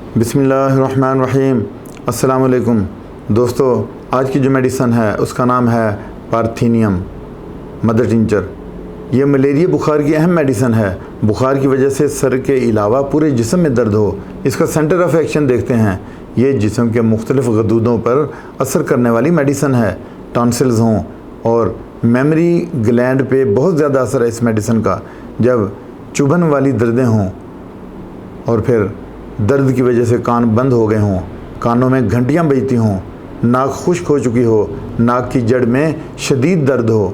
बिस्मिल्लाहिर्रहमानिर्रहीम। अस्सलाम वालेकुम दोस्तों, आज की जो मेडिसन है उसका नाम है पार्थेनियम मदर टिंचर। ये मलेरिया बुखार की अहम मेडिसन है। बुखार की वजह से सर के अलावा पूरे जिस्म में दर्द हो, इसका सेंटर ऑफ एक्शन देखते हैं। ये जिस्म के मुख्तलिफ गदूदों पर असर करने वाली मेडिसन है। टॉन्सिल्स हों और मेमोरी ग्लैंड पे बहुत ज़्यादा असर है इस मेडिसन का। जब चुभन वाली दर्दें हों और फिर दर्द की वजह से कान बंद हो गए हों, कानों में घंटियाँ बजती हों, नाक खुश्क हो चुकी हो, नाक की जड़ में शदीद दर्द हो,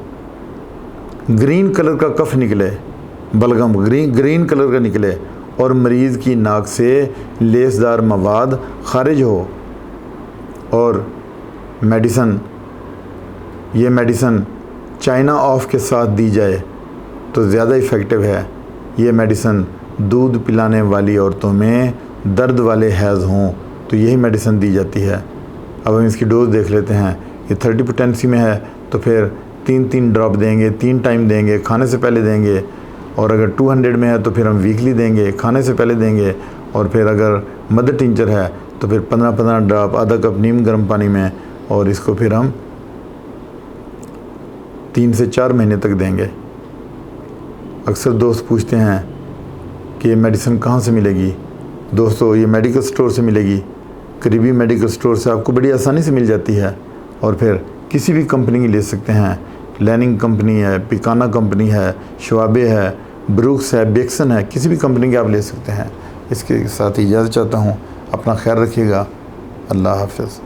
ग्रीन कलर का कफ निकले, बलगम ग्रीन कलर का निकले और मरीज़ की नाक से लेसदार मवाद खारिज हो और ये मेडिसन चाइना ऑफ के साथ दी जाए तो ज़्यादा इफ़ेक्टिव है। ये मेडिसन दूध पिलाने वाली औरतों में दर्द वाले हैज़ हों तो यही मेडिसन दी जाती है। अब हम इसकी डोज देख लेते हैं। ये 30 पोटेंसी में है तो फिर 3-3 ड्रॉप देंगे, 3 टाइम देंगे, खाने से पहले देंगे। और अगर 200 में है तो फिर हम वीकली देंगे, खाने से पहले देंगे। और फिर अगर मदर टिंचर है तो फिर 15-15 ड्रॉप आधा कप नीम गर्म पानी में, और इसको फिर हम 3 से 4 महीने तक देंगे। अक्सर दोस्त पूछते हैं कि ये मेडिसिन कहाँ से मिलेगी। दोस्तों, ये मेडिकल स्टोर से मिलेगी। करीबी मेडिकल स्टोर से आपको बड़ी आसानी से मिल जाती है। और फिर किसी भी कंपनी की ले सकते हैं। लैनिंग कंपनी है, पिकाना कंपनी है, शवाबे है, ब्रूक्स है, बेक्सन है, किसी भी कंपनी के आप ले सकते हैं। इसके साथ इजाज़त चाहता हूँ। अपना ख्याल रखिएगा। अल्लाह हाफ़िज़।